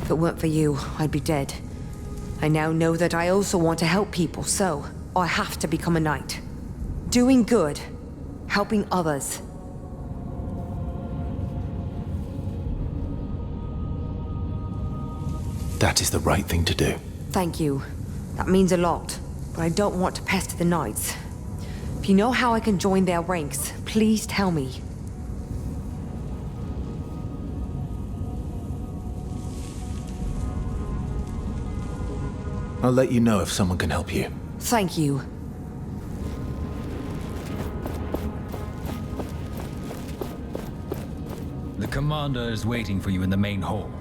If it weren't for you, I'd be dead. I now know that I also want to help people, so I have to become a knight. Doing good. Helping others. That is the right thing to do. Thank you. That means a lot, but I don't want to pester the knights. If you know how I can join their ranks, please tell me. I'll let you know if someone can help you. Thank you. The commander is waiting for you in the main hall.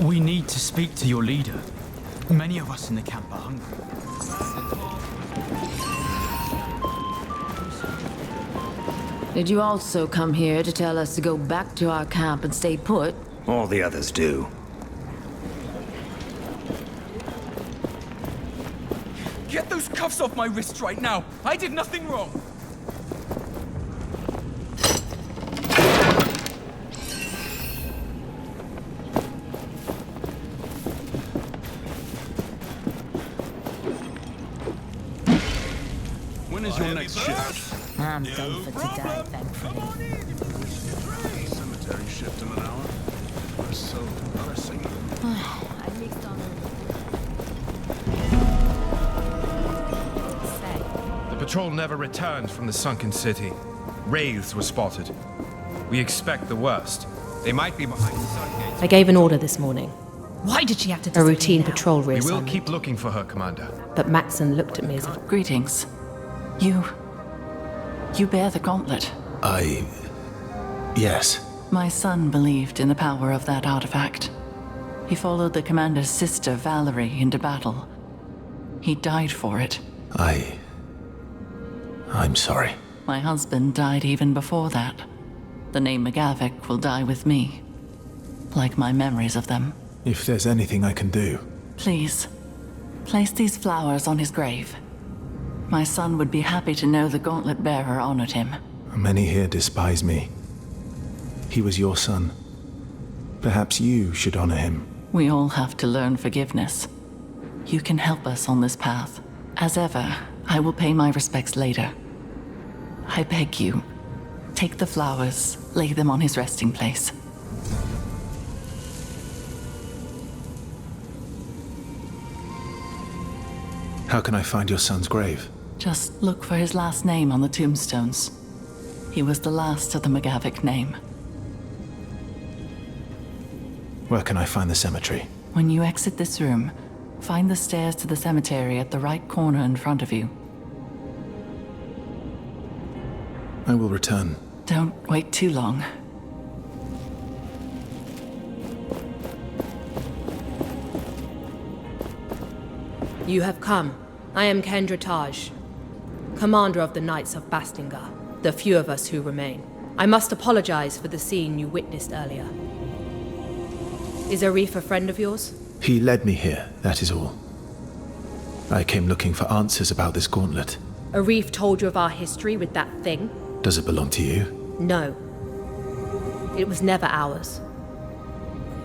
We need to speak to your leader. Many of us in the camp are hungry. Did you also come here to tell us to go back to our camp and stay put? All the others do. Get those cuffs off my wrists right now! I did nothing wrong! When is your next shift? I'm done for today, thankfully. Cemetery shift in an hour. We're so depressing. I mixed on The patrol never returned from the Sunken City. Wraiths were spotted. We expect the worst. They might be behind the sun gates. I gave an order this morning. Why did she have to A disappear routine now? patrol We will reassignment. keep looking for her, Commander. But Maxon looked at me as if... Greetings. You bear the gauntlet. Yes. My son believed in the power of that artifact. He followed the commander's sister, Valerie, into battle. He died for it. I'm sorry. My husband died even before that. The name McGavick will die with me. Like my memories of them. If there's anything I can do. Please, place these flowers on his grave. My son would be happy to know the gauntlet bearer honored him. Many here despise me. He was your son. Perhaps you should honor him. We all have to learn forgiveness. You can help us on this path. As ever, I will pay my respects later. I beg you, take the flowers, lay them on his resting place. How can I find your son's grave? Just look for his last name on the tombstones. He was the last of the McGavick name. Where can I find the cemetery? When you exit this room, find the stairs to the cemetery at the right corner in front of you. I will return. Don't wait too long. You have come. I am Kendra Taj, commander of the Knights of Bastingar, the few of us who remain. I must apologize for the scene you witnessed earlier. Is Reigh a friend of yours? He led me here, that is all. I came looking for answers about this gauntlet. Reigh told you of our history with that thing? Does it belong to you? No. It was never ours.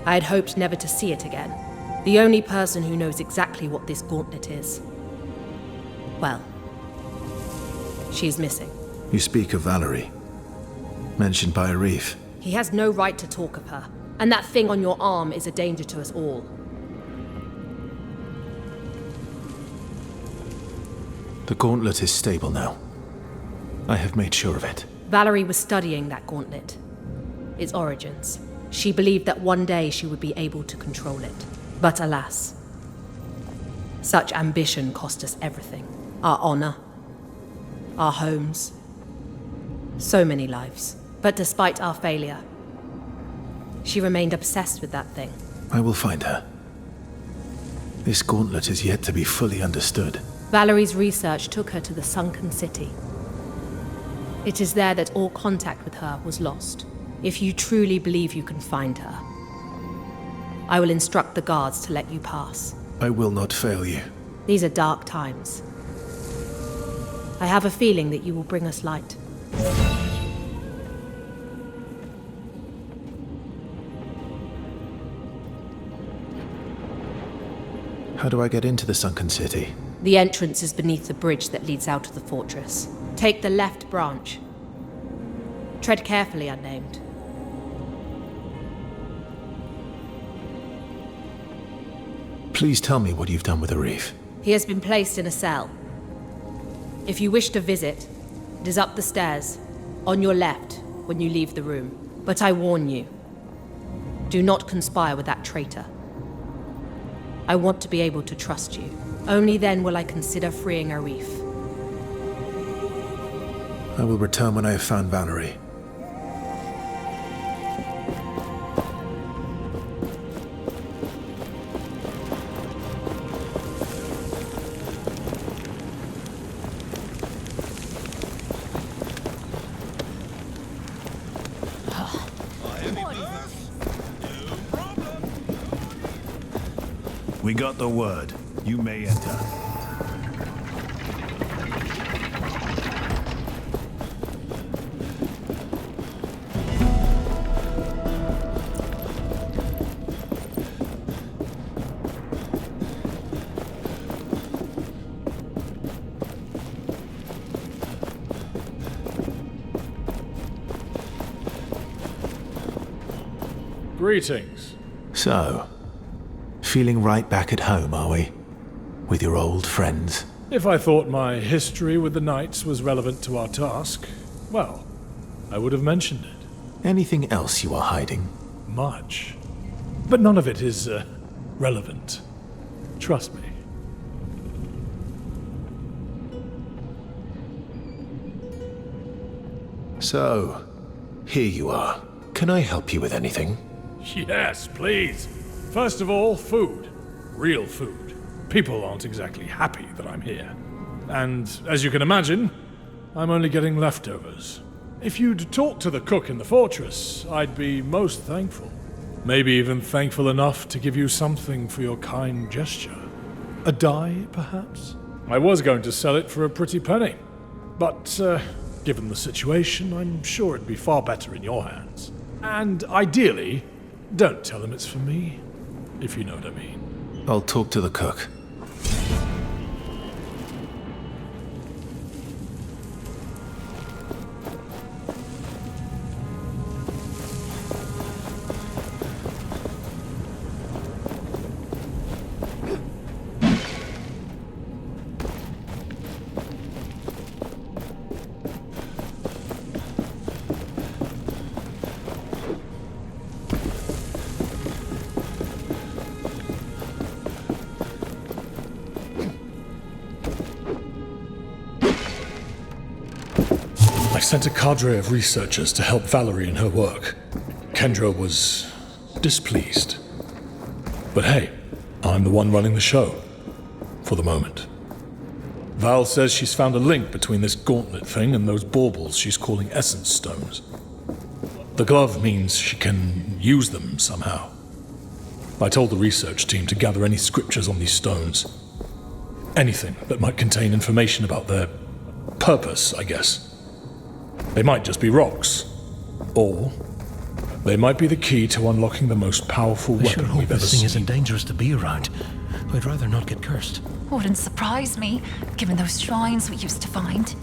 I had hoped never to see it again. The only person who knows exactly what this gauntlet is. Well, she's missing. You speak of Valerie, mentioned by Reigh. He has no right to talk of her, and that thing on your arm is a danger to us all. The gauntlet is stable now. I have made sure of it. Valerie was studying that gauntlet. Its origins. She believed that one day she would be able to control it. But alas, Such ambition cost us everything. Our honor, our homes, so many lives. But despite our failure, she remained obsessed with that thing. I will find her. This gauntlet is yet to be fully understood. Valerie's research took her to the Sunken City. It is there that all contact with her was lost. If you truly believe you can find her, I will instruct the guards to let you pass. I will not fail you. These are dark times. I have a feeling that you will bring us light. How do I get into the Sunken City? The entrance is beneath the bridge that leads out of the fortress. Take the left branch. Tread carefully, unnamed. Please tell me what you've done with Reigh. He has been placed in a cell. If you wish to visit, it is up the stairs, on your left, when you leave the room. But I warn you, do not conspire with that traitor. I want to be able to trust you. Only then will I consider freeing Reigh. I will return when I have found Valerie. We got the word. You may enter. Greetings. So, feeling right back at home, are we? With your old friends? If I thought my history with the Knights was relevant to our task, well, I would have mentioned it. Anything else you are hiding? Much. But none of it is, relevant. Trust me. So, here you are. Can I help you with anything? Yes, please. First of all, food. Real food. People aren't exactly happy that I'm here. And, as you can imagine, I'm only getting leftovers. If you'd talk to the cook in the fortress, I'd be most thankful. Maybe even thankful enough to give you something for your kind gesture. A dye, perhaps? I was going to sell it for a pretty penny. But, given the situation, I'm sure it'd be far better in your hands. And, ideally, don't tell him it's for me, if you know what I mean. I'll talk to the cook. I sent a cadre of researchers to help Valerie in her work. Kendra was displeased. But hey, I'm the one running the show. For the moment. Val says she's found a link between this gauntlet thing and those baubles she's calling essence stones. The glove means she can use them somehow. I told the research team to gather any scriptures on these stones. Anything that might contain information about their purpose, I guess. They might just be rocks. Or they might be the key to unlocking the most powerful weapon we've ever seen. This thing isn't dangerous to be around. I'd rather not get cursed. Wouldn't surprise me, given those shrines we used to find.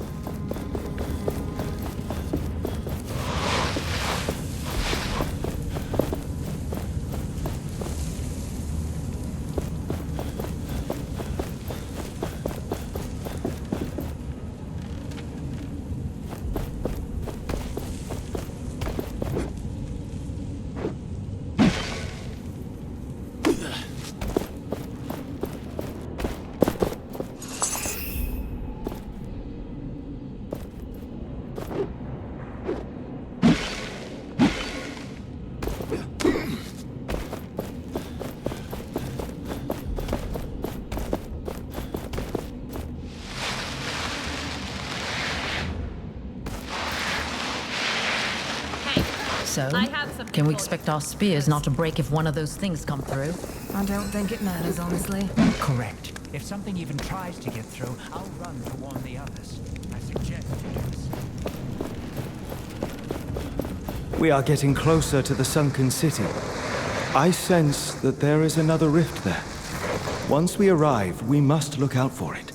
So, I have something can we for you. expect our spears not to break if one of those things come through? I don't think it matters, honestly. Correct. If something even tries to get through, I'll run to warn the others. I suggest you do this. We are getting closer to the Sunken City. I sense that there is another rift there. Once we arrive, we must look out for it.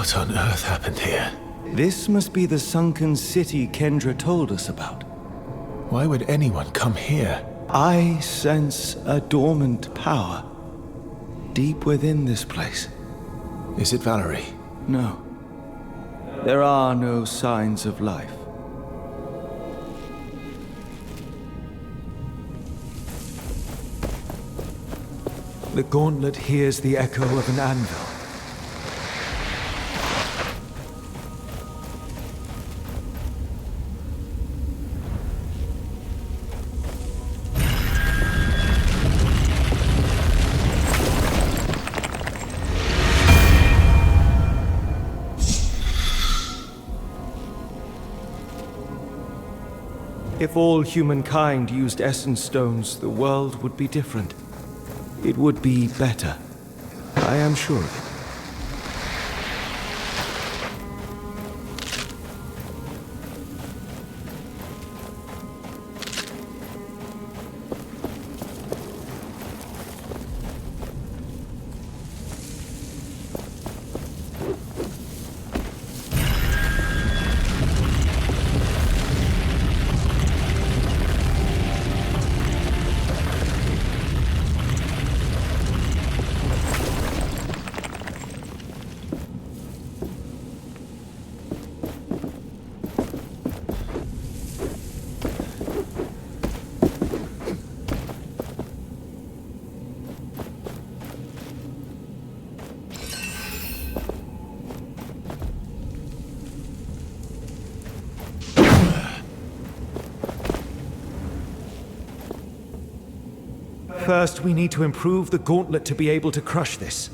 What on earth happened here? This must be the Sunken City Kendra told us about. Why would anyone come here? I sense a dormant power deep within this place. Is it Valerie? No. There are no signs of life. The Gauntlet hears the echo of an anvil. If all humankind used essence stones, the world would be different. It would be better. I am sure of it. First, we need to improve the Gauntlet to be able to crush this.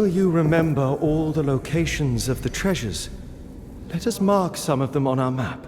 Will you remember all the locations of the treasures? Let us mark some of them on our map.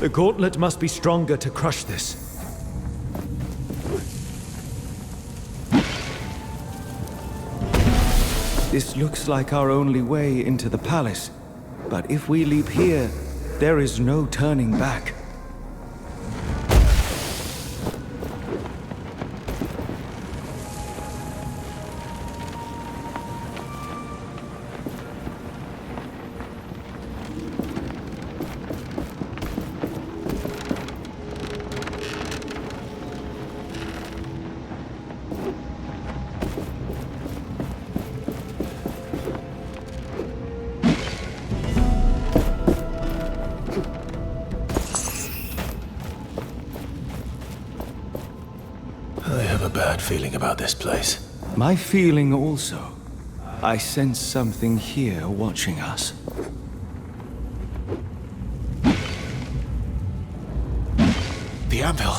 The Gauntlet must be stronger to crush this. This looks like our only way into the palace, but if we leap here, there is no turning back. I have a bad feeling about this place. My feeling also. I sense something here watching us. The anvil.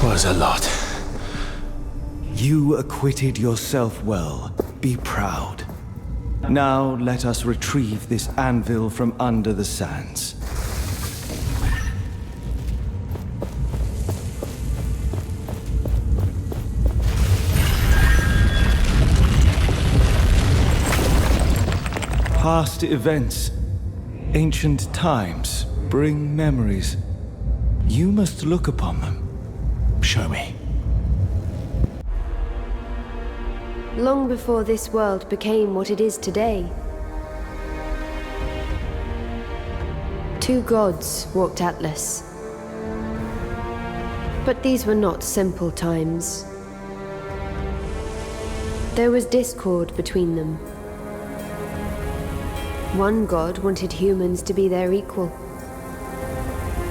was a lot. You acquitted yourself well. Be proud. Now let us retrieve this anvil from under the sands. Past events, ancient times, bring memories. You must look upon them. Show me. Long before this world became what it is today, two gods walked Atlas. But these were not simple times. There was discord between them. One god wanted humans to be their equal,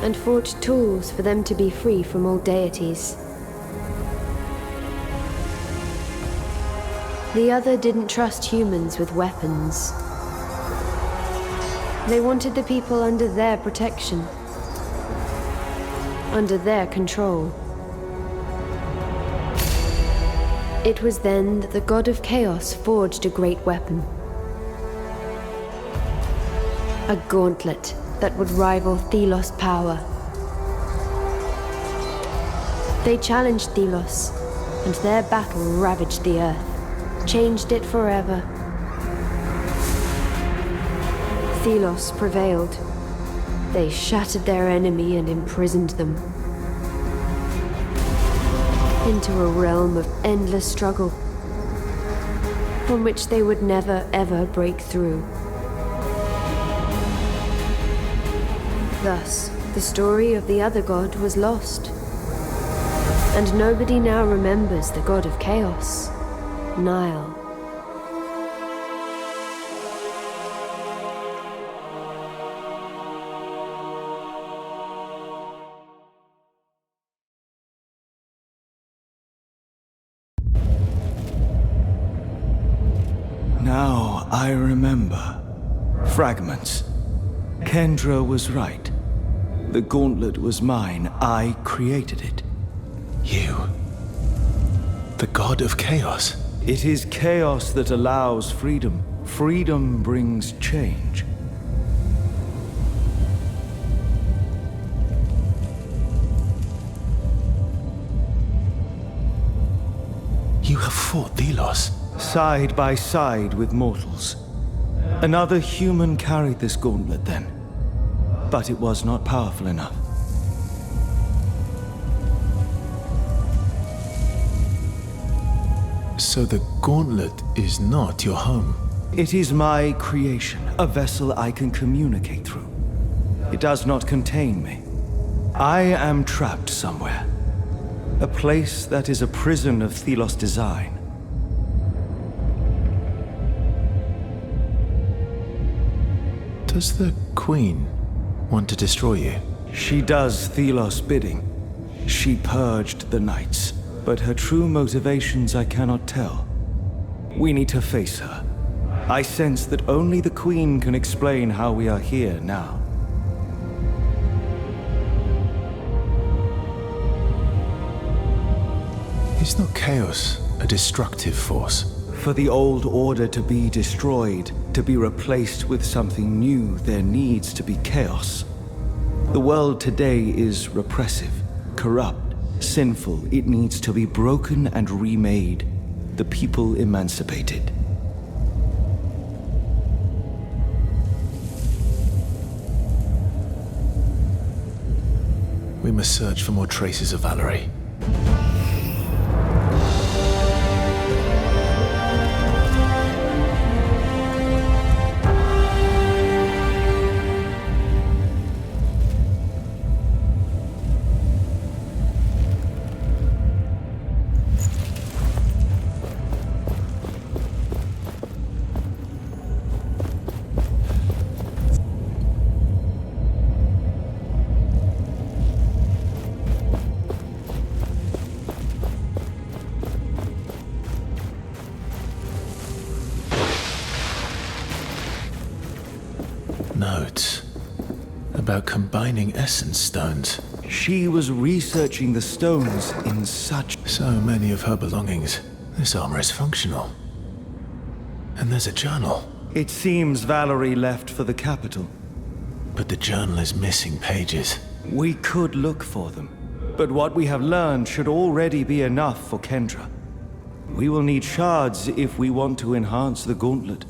and forged tools for them to be free from all deities. The other didn't trust humans with weapons. They wanted the people under their protection, under their control. It was then that the god of chaos forged a great weapon. A gauntlet that would rival Thelos' power. They challenged Thelos, and their battle ravaged the earth, changed it forever. Thelos prevailed. They shattered their enemy and imprisoned them into a realm of endless struggle, from which they would never ever break through. Thus, the story of the other god was lost. And nobody now remembers the god of chaos, Nile. Now I remember. Fragments. Kendra was right. The gauntlet was mine. I created it. You? The god of chaos? It is chaos that allows freedom. Freedom brings change. You have fought Thelos? Side by side with mortals. Another human carried this gauntlet then, but it was not powerful enough. So the gauntlet is not your home? It is my creation, a vessel I can communicate through. It does not contain me. I am trapped somewhere. A place that is a prison of Thelos' design. Does the Queen want to destroy you? She does Thelos' bidding. She purged the Knights, but her true motivations I cannot tell. We need to face her. I sense that only the Queen can explain how we are here now. Is not chaos a destructive force? For the old order to be destroyed, to be replaced with something new, there needs to be chaos. The world today is repressive, corrupt, sinful. It needs to be broken and remade. The people emancipated. We must search for more traces of Valerie. Notes about combining essence stones. She was researching the stones in such... So many of her belongings. This armor is functional. And there's a journal. It seems Valerie left for the capital. But the journal is missing pages. We could look for them, but what we have learned should already be enough for Kendra. We will need shards if we want to enhance the Gauntlet.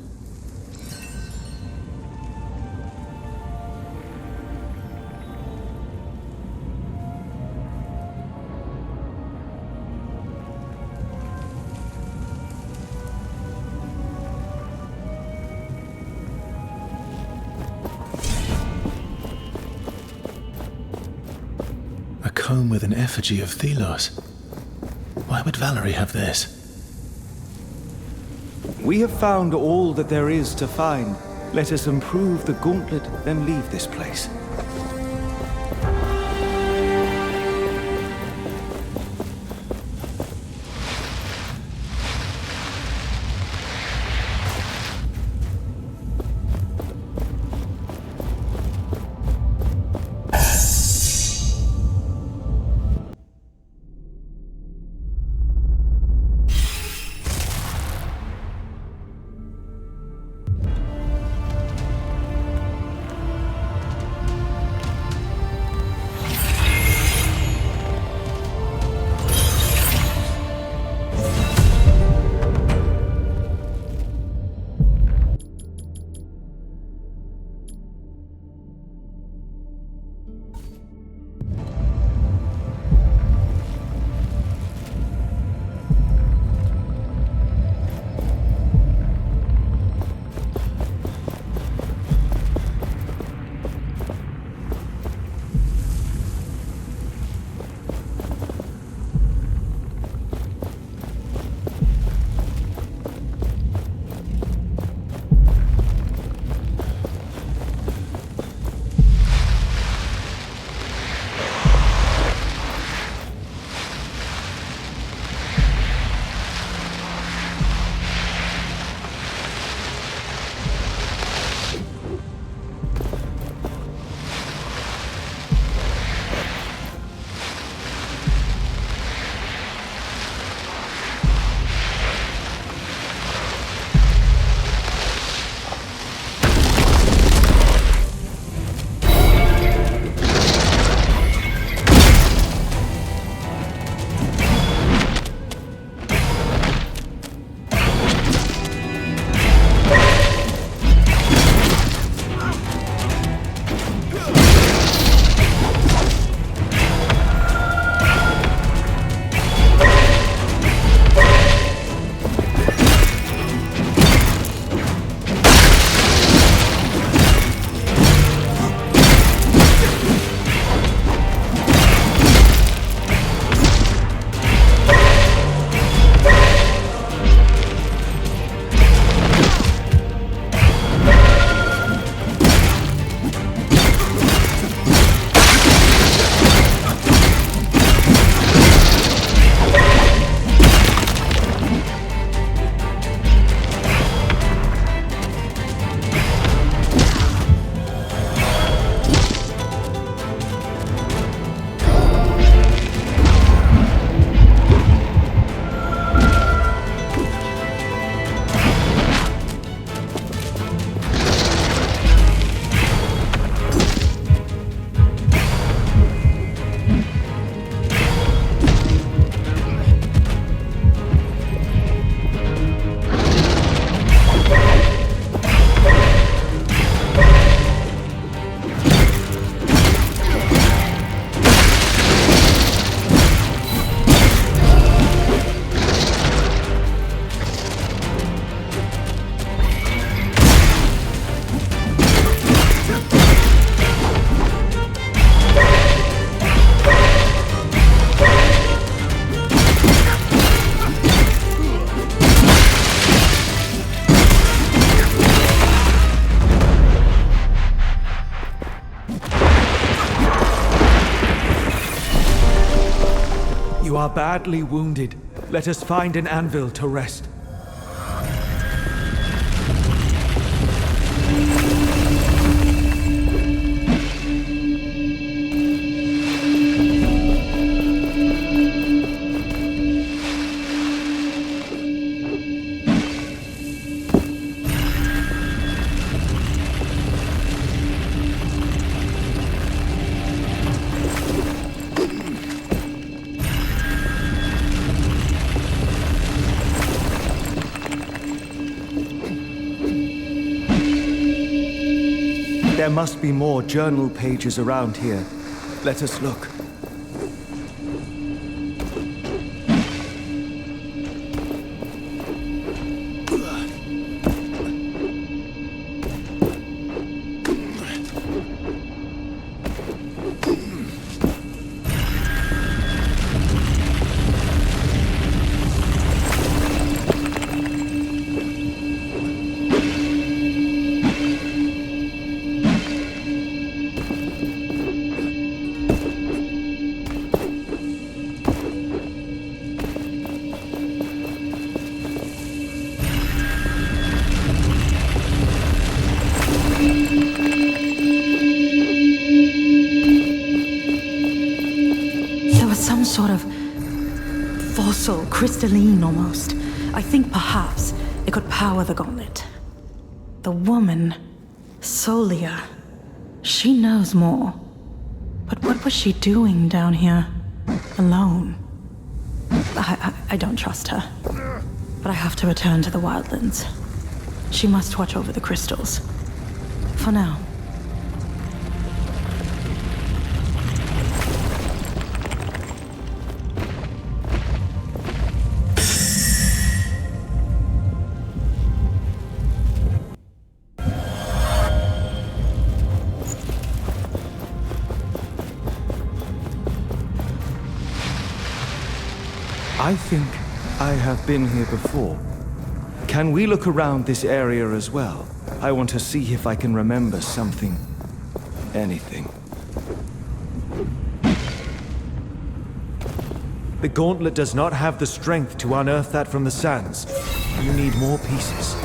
A comb with an effigy of Thelos. Why would Valerie have this? We have found all that there is to find. Let us improve the Gauntlet, then leave this place. You are badly wounded. Let us find an anvil to rest. There must be more journal pages around here. Let us look. Sort of fossil, crystalline almost. I think perhaps it could power the gauntlet. The woman, Solia, she knows more. But what was she doing down here, alone? I don't trust her. But I have to return to the wildlands. She must watch over the crystals. For now. I think I have been here before. Can we look around this area as well? I want to see if I can remember something. Anything. The Gauntlet does not have the strength to unearth that from the sands. You need more pieces.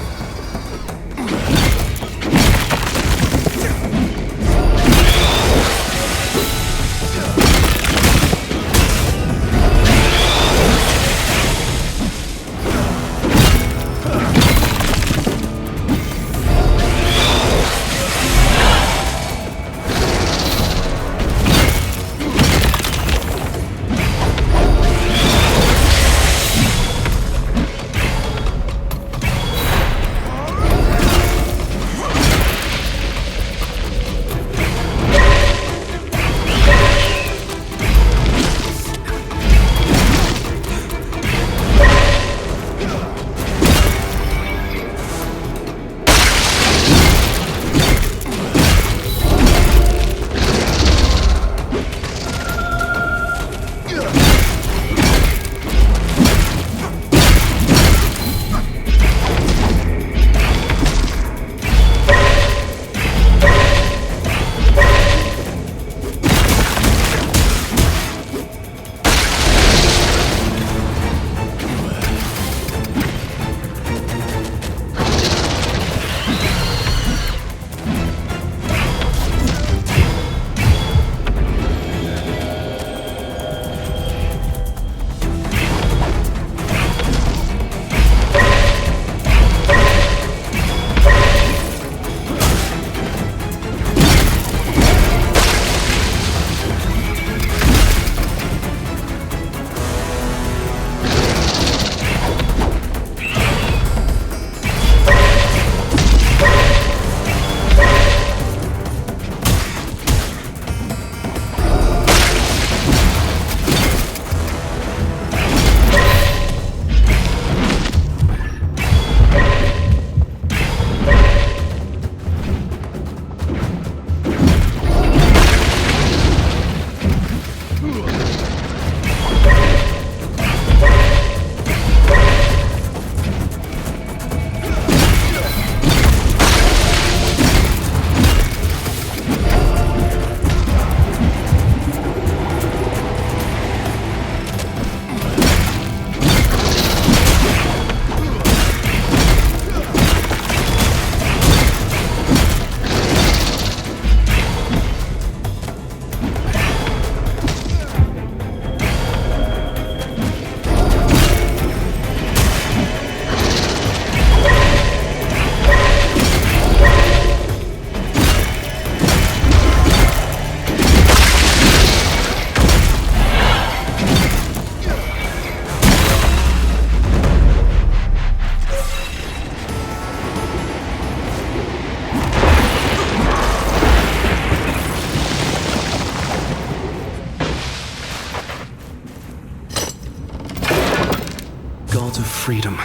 of freedom,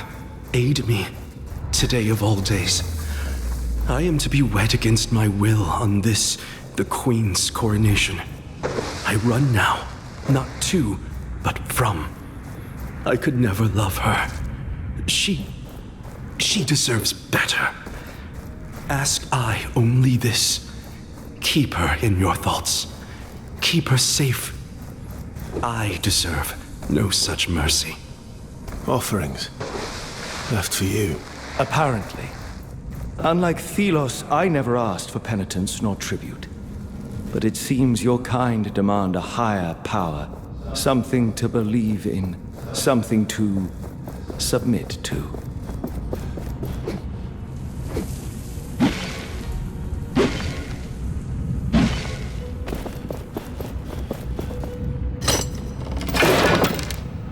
aid me, today of all days. I am to be wed against my will on this, the Queen's coronation. I run now, not to, but from. I could never love her. She deserves better. Ask I only this. Keep her in your thoughts. Keep her safe. I deserve no such mercy. Offerings. Left for you. Apparently. Unlike Thelos, I never asked for penitence nor tribute. But it seems your kind demand a higher power. Something to believe in. Something to submit to.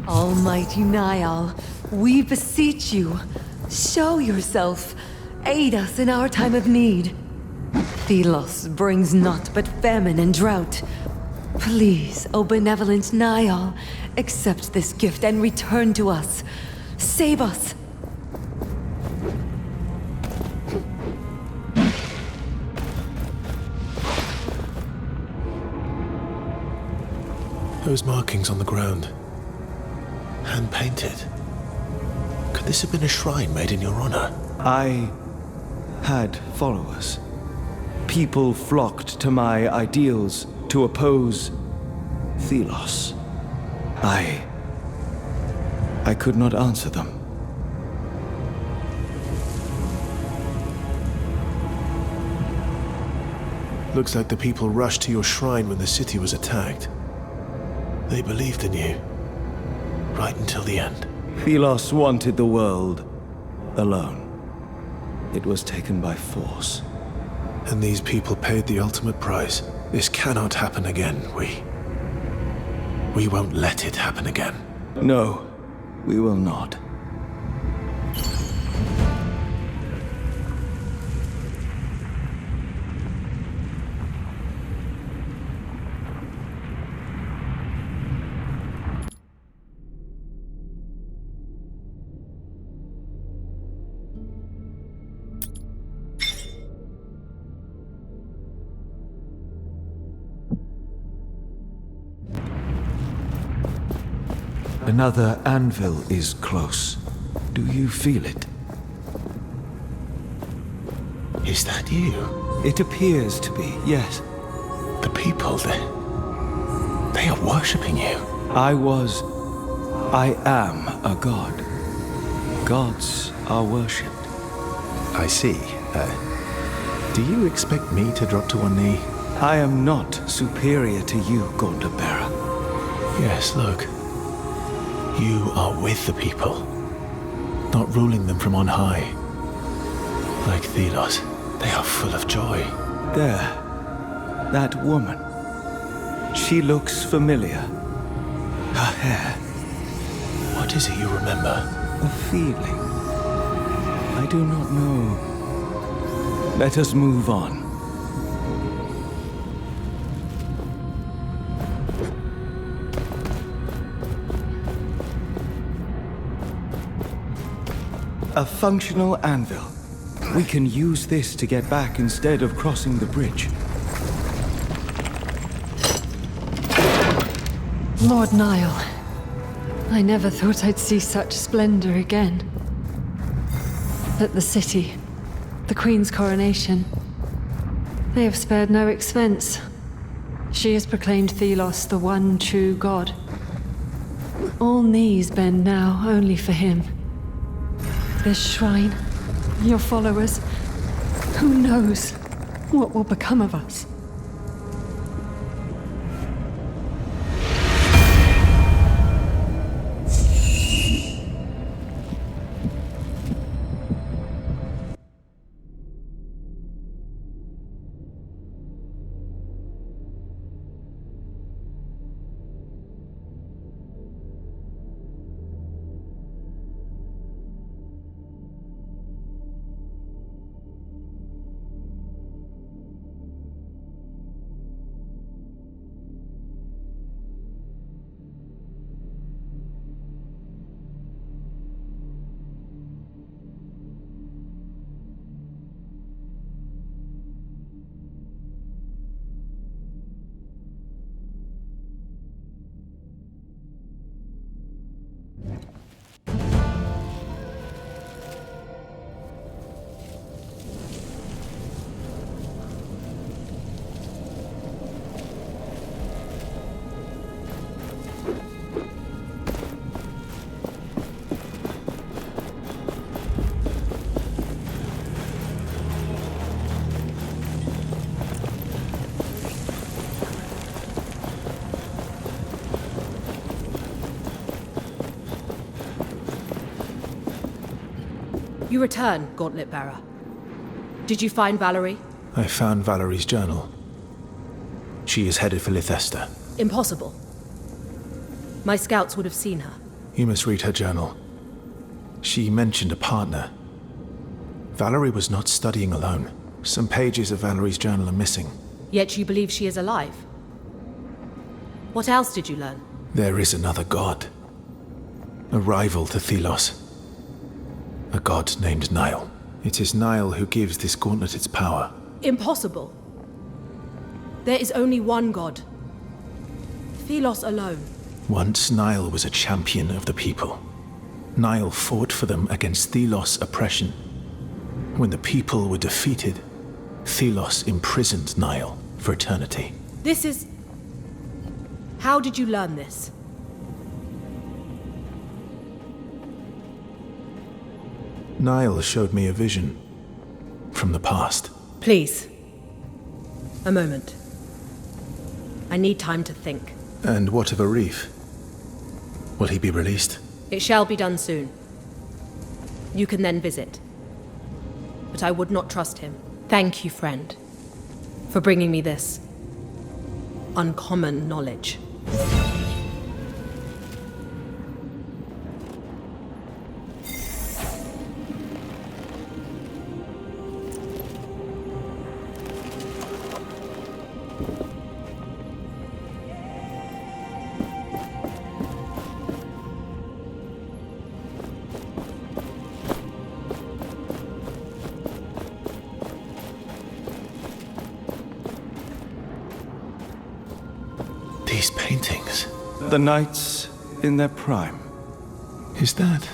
Almighty Niall, we beseech you, show yourself. Aid us in our time of need. Thelos brings naught but famine and drought. Please, O benevolent Niall, accept this gift and return to us. Save us. Those markings on the ground. Hand-painted. Could this have been a shrine made in your honor? I had followers. People flocked to my ideals to oppose Thelos. I could not answer them. Looks like the people rushed to your shrine when the city was attacked. They believed in you. Right until the end. Thelos wanted the world alone. It was taken by force. And these people paid the ultimate price. This cannot happen again, We won't let it happen again. No, we will not. Another anvil is close. Do you feel it? Is that you? It appears to be, yes. The people, they are worshipping you. I am a god. Gods are worshipped. I see. Do you expect me to drop to one knee? I am not superior to you, Gauntlet Bearer. Yes, look. You are with the people, not ruling them from on high. Like Thelos, they are full of joy. There. That woman. She looks familiar. Her hair. What is it you remember? A feeling. I do not know. Let us move on. A functional anvil. We can use this to get back instead of crossing the bridge. Lord Niall, I never thought I'd see such splendor again. At the city, the Queen's coronation, they have spared no expense. She has proclaimed Thelos the one true god. All knees bend now only for him. This shrine, your followers, who knows what will become of us? You return, Gauntlet Bearer. Did you find Valerie? I found Valerie's journal. She is headed for Lithester. Impossible. My scouts would have seen her. You must read her journal. She mentioned a partner. Valerie was not studying alone. Some pages of Valerie's journal are missing. Yet you believe she is alive. What else did you learn? There is another god. A rival to Thelos. A god named Nile. It is Nile who gives this gauntlet its power. Impossible. There is only one god. Thelos alone. Once Nile was a champion of the people. Nile fought for them against Thelos' oppression. When the people were defeated, Thelos imprisoned Nile for eternity. This is... How did you learn this? Nile showed me a vision from the past. Please. A moment. I need time to think. And what of Arif? Will he be released? It shall be done soon. You can then visit. But I would not trust him. Thank you, friend, for bringing me this uncommon knowledge. These paintings. The knights in their prime. Is that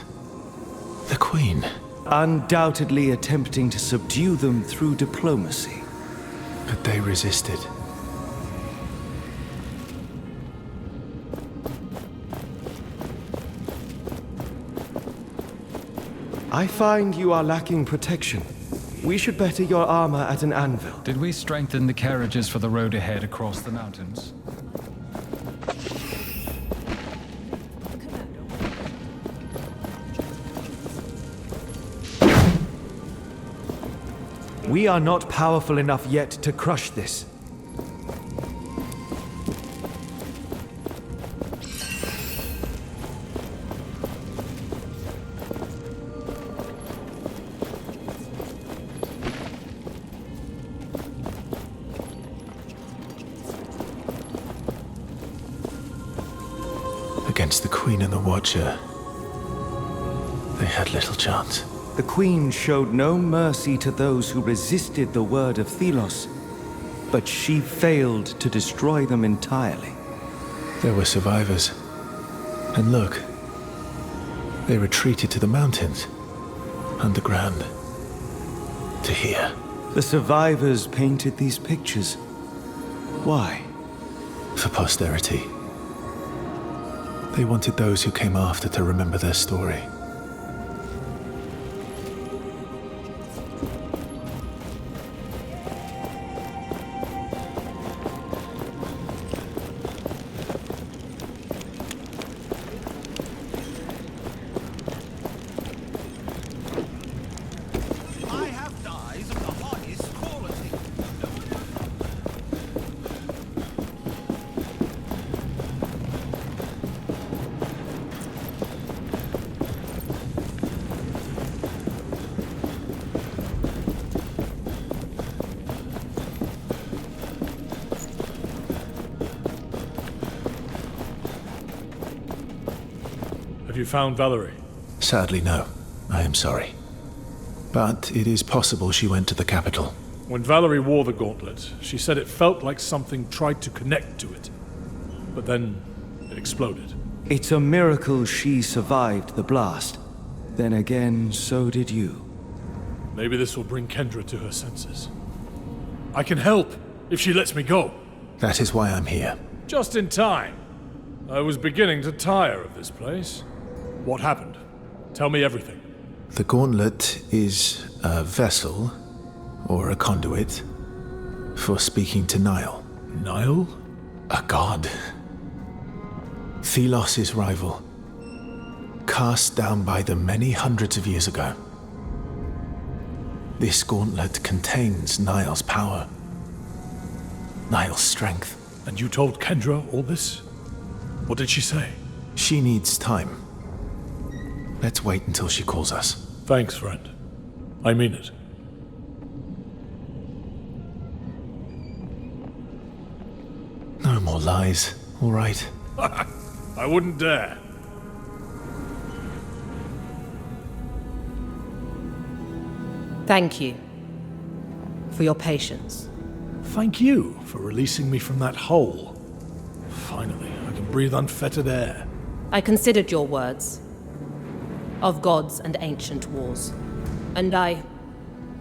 the Queen? Undoubtedly attempting to subdue them through diplomacy. But they resisted. I find you are lacking protection. We should better your armor at an anvil. Did we strengthen the carriages for the road ahead across the mountains? We are not powerful enough yet to crush this. Against the Queen and the Watcher, they had little chance. The Queen showed no mercy to those who resisted the word of Thelos, but she failed to destroy them entirely. There were survivors. And look, they retreated to the mountains, underground, to here. The survivors painted these pictures. Why? For posterity. They wanted those who came after to remember their story. Have you found Valerie? Sadly, no. I am sorry. But it is possible she went to the capital. When Valerie wore the gauntlet, she said it felt like something tried to connect to it. But then it exploded. It's a miracle she survived the blast. Then again, so did you. Maybe this will bring Kendra to her senses. I can help if she lets me go. That is why I'm here. Just in time. I was beginning to tire of this place. What happened? Tell me everything. The gauntlet is a vessel, or a conduit, for speaking to Nile. Nile? A god. Thelos' rival. Cast down by them many hundreds of years ago. This gauntlet contains Niall's power. Niall's strength. And you told Kendra all this? What did she say? She needs time. Let's wait until she calls us. Thanks, friend. I mean it. No more lies, all right? I wouldn't dare. Thank you for your patience. Thank you for releasing me from that hole. Finally, I can breathe unfettered air. I considered your words of gods and ancient wars, and I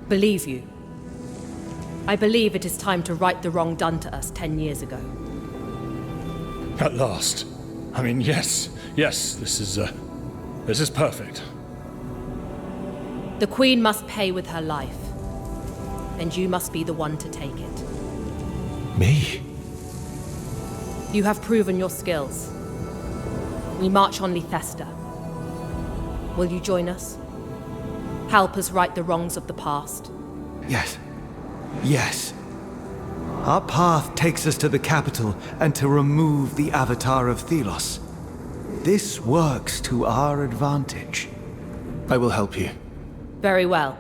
believe you. I believe it is time to right the wrong done to us 10 years ago. At last. I mean, yes, this is perfect. The Queen must pay with her life, and you must be the one to take it. Me? You have proven your skills. We march on Lithesta. Will you join us? Help us right the wrongs of the past? Yes. Our path takes us to the capital and to remove the avatar of Thelos. This works to our advantage. I will help you. Very well.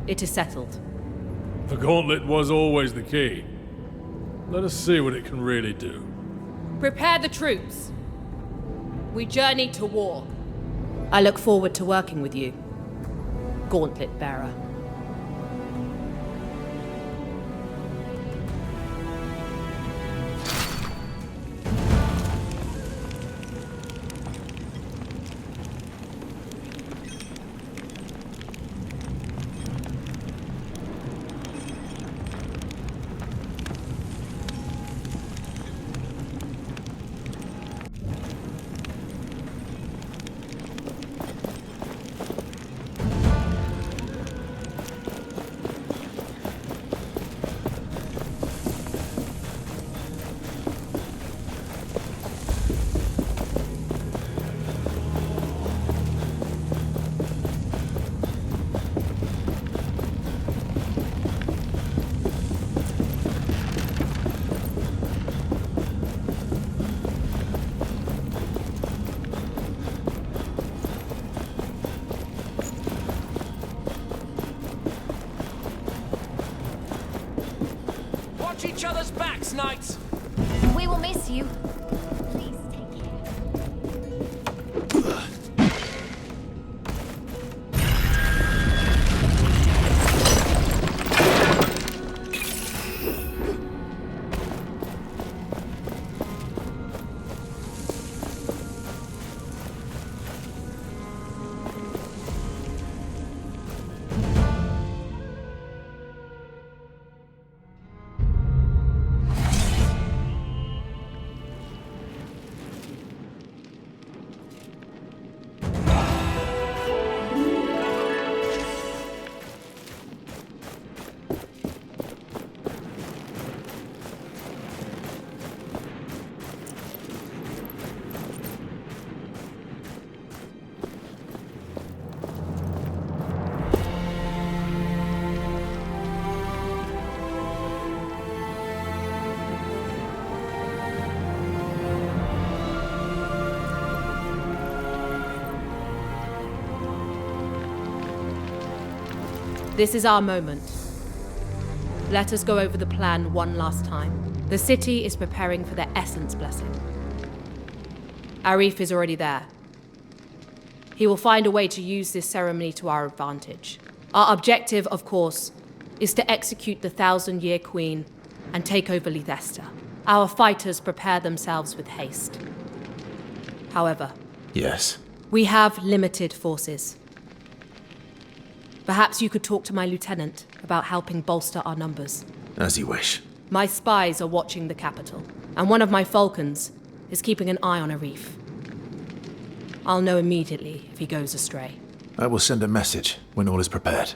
It is settled. The gauntlet was always the key. Let us see what it can really do. Prepare the troops. We journey to war. I look forward to working with you, Gauntlet Bearer. Watch each other's backs, knights! We will miss you. Please take care. This is our moment. Let us go over the plan one last time. The city is preparing for their Essence Blessing. Arif is already there. He will find a way to use this ceremony to our advantage. Our objective, of course, is to execute the 1,000-Year Queen and take over Lithesta. Our fighters prepare themselves with haste. However, Yes. we have limited forces. Perhaps you could talk to my lieutenant about helping bolster our numbers. As you wish. My spies are watching the capital, and one of my falcons is keeping an eye on Arif. I'll know immediately if he goes astray. I will send a message when all is prepared.